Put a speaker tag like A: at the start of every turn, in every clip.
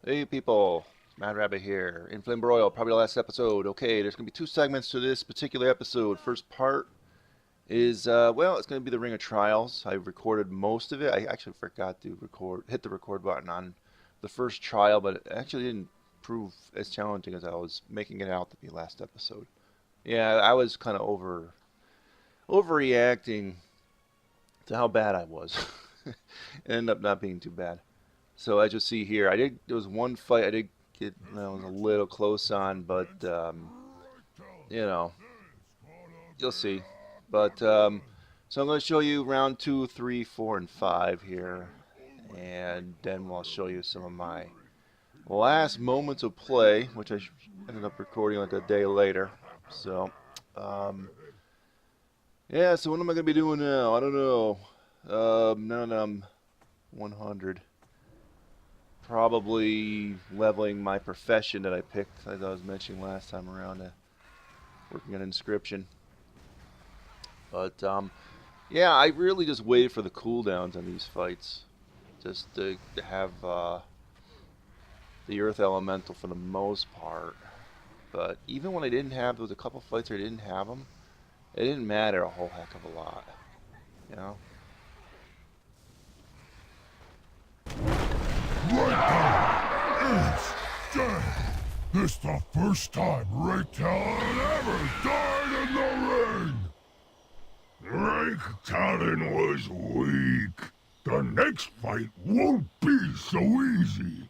A: Hey people, Mad Rabbit here. In Flamebroil, probably the last episode. Okay, there's going to be two segments to this particular episode. First part is, well, it's going to be the Ring of Trials. I recorded most of it. I actually forgot to hit the record button on the first trial, but it actually didn't prove as challenging as I was making it out to be last episode. Yeah, I was kind of overreacting to how bad I was. It ended up not being too bad. So as you see here, there was one fight I did get, I was a little close on, but, you know, you'll see. But, so I'm going to show you round 2, 3, 4, and 5 here. And then I'll show you some of my last moments of play, which I ended up recording like a day later. So, yeah, so what am I going to be doing now? I don't know. Now that I'm 100. Probably leveling my profession that I picked, as I was mentioning last time around, working on inscription. But, yeah, I really just waited for the cooldowns on these fights. Just to have the Earth Elemental for the most part. But even when I didn't have, there was a couple fights where I didn't have them, it didn't matter a whole heck of a lot. You know?
B: Right it's dead. This the first time Ray Talon ever died in the ring. Ray Talon was weak. The next fight won't be so easy.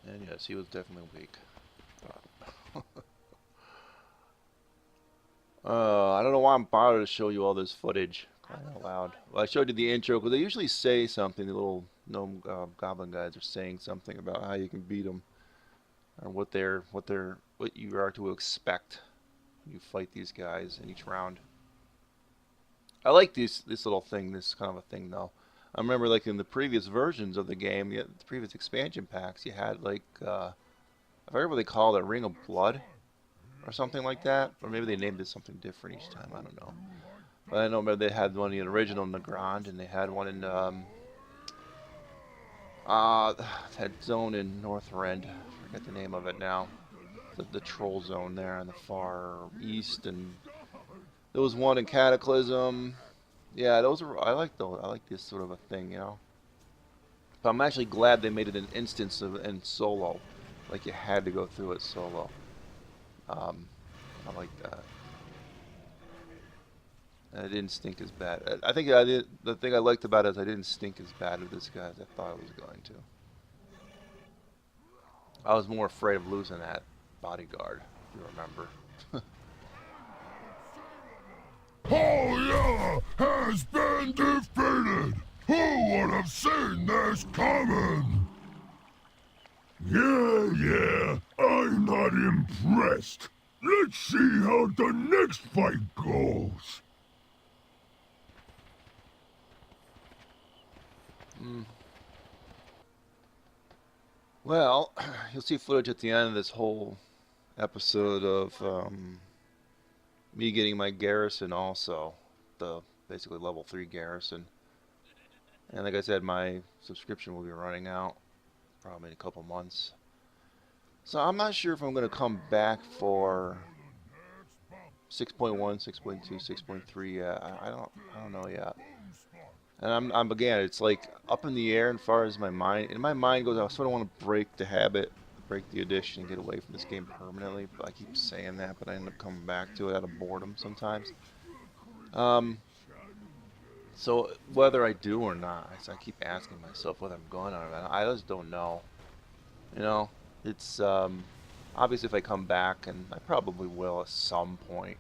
A: And yes, he was definitely weak. I don't know why I'm bothered to show you all this footage. Crying out loud. Well, I showed you the intro because they usually say something. The little gnome goblin guys are saying something about how you can beat them, or what you are to expect when you fight these guys in each round. I like this little thing, this kind of a thing though. I remember like in the previous versions of the game, the previous expansion packs, you had like I forget what they called it, Ring of Blood, or something like that, or maybe they named it something different each time. I don't know. But I know remember they had one in the original Nagrand, and they had one in that zone in Northrend. I forget the name of it now. The troll zone there on the far east, and there was one in Cataclysm. Yeah, those are, I like those. I like this sort of a thing, you know. But I'm actually glad they made it an instance in solo, like you had to go through it solo. I like that. And it didn't stink as bad. I think the thing I liked about it is I didn't stink as bad with this guy as I thought I was going to. I was more afraid of losing that bodyguard, if you remember.
B: Polyella has been defeated! Who would have seen this coming? Yeah, I'm not impressed. Let's see how the next fight goes.
A: Well, you'll see footage at the end of this whole episode of me getting my garrison also, the basically level 3 garrison. And like I said, my subscription will be running out probably in a couple months. So I'm not sure if I'm going to come back for 6.1, 6.2, 6.3 yet. I don't know yet. And I'm again, it's like up in the air as far as my mind. And my mind goes, I sort of want to break the habit, break the addiction, and get away from this game permanently. But I keep saying that, but I end up coming back to it out of boredom sometimes. So whether I do or not, I keep asking myself whether I'm going on or not. I just don't know. You know, it's obviously if I come back, and I probably will at some point,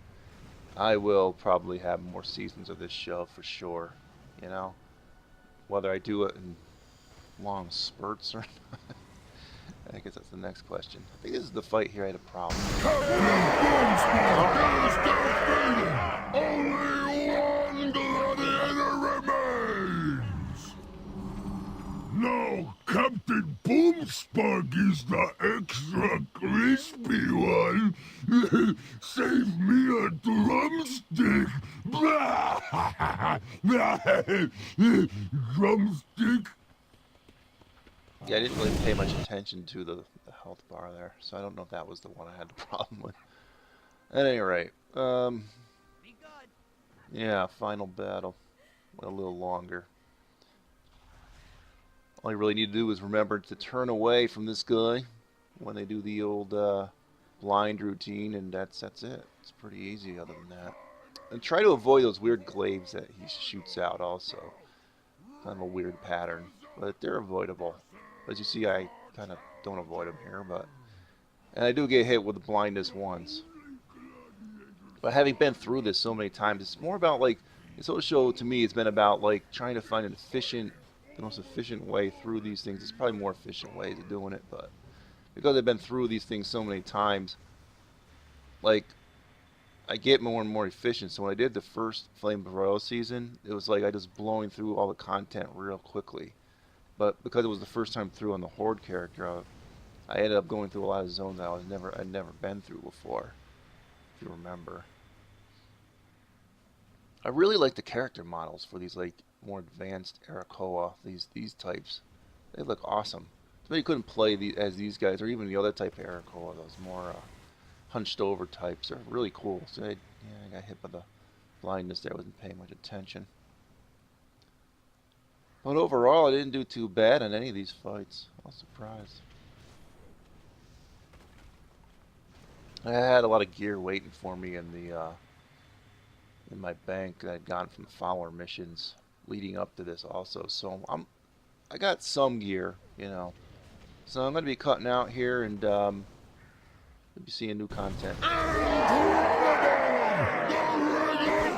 A: I will probably have more seasons of this show for sure. You know, whether I do it in long spurts or not, I guess that's the next question. I think this is the fight here I had a problem.
B: Only one gladiator remains! Now Captain Boomspug is the extra crispy one. Save me a drumstick. Drumstick?
A: Yeah, I didn't really pay much attention to the health bar there, so I don't know if that was the one I had the problem with. At any rate, yeah, final battle. Went a little longer. All you really need to do is remember to turn away from this guy when they do the old blind routine, and that's it. It's pretty easy other than that. And try to avoid those weird glaives that he shoots out also. Kind of a weird pattern, but they're avoidable. As you see, I kind of don't avoid them here, but... And I do get hit with the blindness once. But having been through this so many times, it's more about, like... This whole show, to me, has been about, like, trying to find the most efficient way through these things. There's probably more efficient ways of doing it, but... Because I've been through these things so many times, like... I get more and more efficient. So when I did the first Flamebroil season, it was like I just blowing through all the content real quickly. But because it was the first time through on the Horde character, I ended up going through a lot of zones I'd never been through before, if you remember. I really like the character models for these like more advanced Arakoa, these types. They look awesome. So you couldn't play as these guys, or even the other type of Arakoa, those more hunched over types. Are really cool. So I got hit by the blindness there. I wasn't paying much attention. But overall, I didn't do too bad on any of these fights. I was surprised. I had a lot of gear waiting for me in the in my bank that I'd gotten from the follower missions leading up to this also. So I got some gear, you know. So I'm going to be cutting out here and we'll be seeing new content.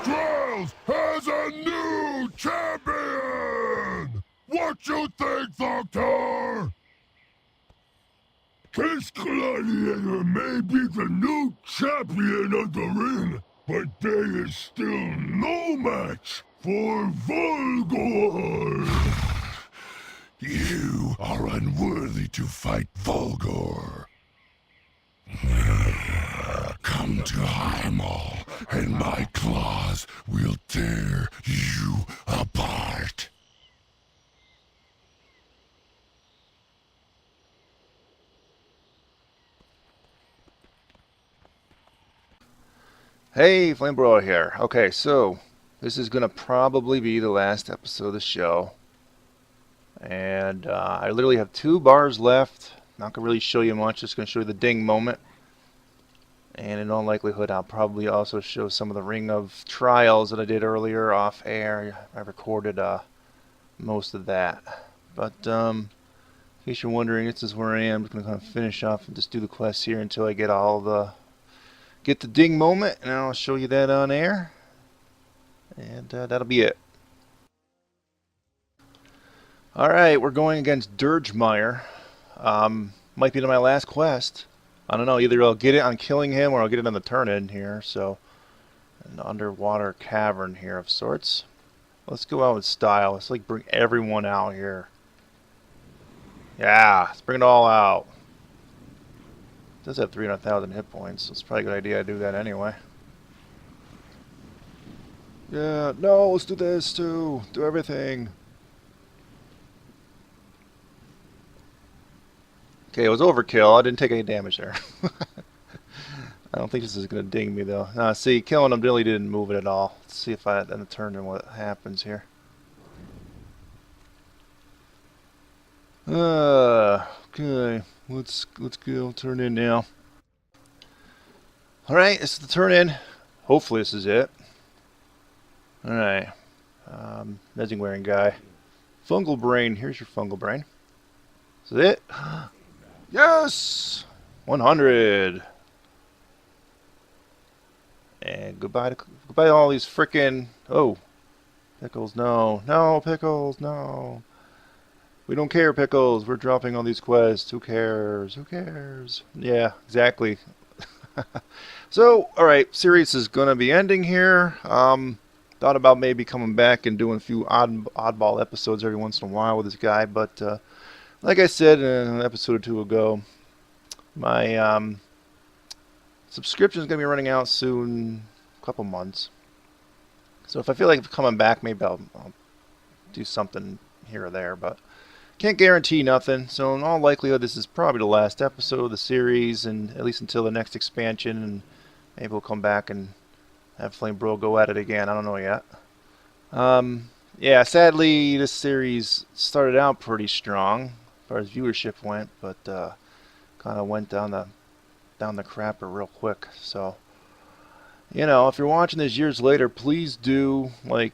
B: Trails has a new champion! What you think, Doctor? This gladiator may be the new champion of the ring, but there is still no match for Volgor! You are unworthy to fight Volgor. Come to Heimal, and my claws will tear you apart.
A: Hey, Flamebroil here. Okay, so this is going to probably be the last episode of the show. And I literally have 2 bars left. Not going to really show you much, just going to show you the ding moment. And in all likelihood, I'll probably also show some of the Ring of Trials that I did earlier off air. I recorded most of that. But in case you're wondering, this is where I am. I'm just going to kind of finish off and just do the quests here until I get get the ding moment, and I'll show you that on air. And that'll be it. Alright, we're going against Dirgemeyer. Might be my last quest. I don't know, either I'll get it on killing him or I'll get it on the turn-in here. So, an underwater cavern here of sorts. Let's go out with style. Let's like bring everyone out here. Yeah, let's bring it all out. It does have 300,000 hit points, so it's probably a good idea to do that anyway. Yeah, no, let's do this too. Do everything. Okay, it was overkill. I didn't take any damage there. I don't think this is going to ding me though. See, killing him really didn't move it at all. Let's see if I then the turn in what happens here. Okay, let's go turn in now. All right, this is the turn in. Hopefully this is it. All right, mezzing wearing guy. Fungal brain. Here's your fungal brain. Is it? Yes! 100. And goodbye to all these frickin'... Oh. Pickles, no. No, Pickles, no. We don't care, Pickles. We're dropping all these quests. Who cares? Who cares? Yeah, exactly. So, alright. Series is going to be ending here. Thought about maybe coming back and doing a few oddball episodes every once in a while with this guy, but... like I said in an episode or 2 ago, my subscription is going to be running out soon, a couple months. So if I feel like coming back, maybe I'll do something here or there. But can't guarantee nothing, so in all likelihood this is probably the last episode of the series, and at least until the next expansion, and maybe we'll come back and have Flamebroil go at it again. I don't know yet. Yeah, sadly this series started out pretty strong as far as viewership went, but kind of went down the crapper real quick. So, you know, if you're watching this years later, please do, like,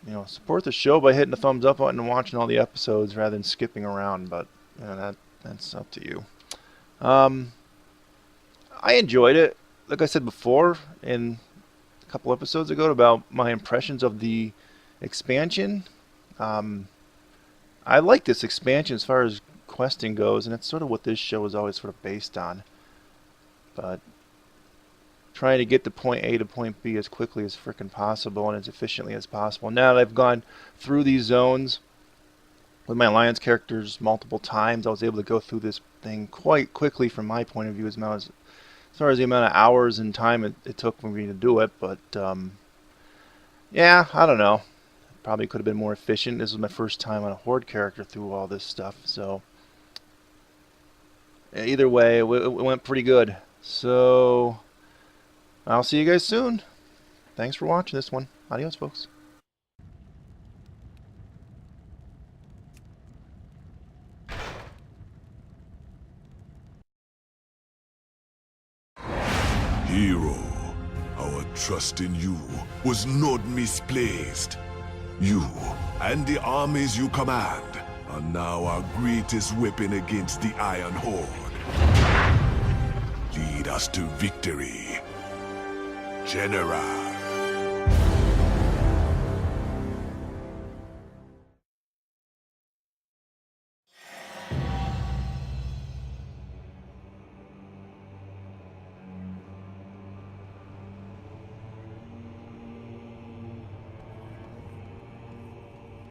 A: you know, support the show by hitting the thumbs up button and watching all the episodes rather than skipping around. But you know, that's up to you. I enjoyed it. Like I said before in a couple episodes ago about my impressions of the expansion. I like this expansion as far as questing goes, and it's sort of what this show is always sort of based on. But trying to get to point A to point B as quickly as frickin' possible and as efficiently as possible. Now that I've gone through these zones with my alliance characters multiple times, I was able to go through this thing quite quickly from my point of view as far as the amount of hours and time it took for me to do it. But yeah, I don't know. Probably could have been more efficient. This was my first time on a horde character through all this stuff, so either way, it went pretty good. So I'll see you guys soon. Thanks for watching this one. Adios, folks.
B: Hero, our trust in you was not misplaced. You and the armies you command are now our greatest weapon against the Iron Horde. Lead us to victory, General.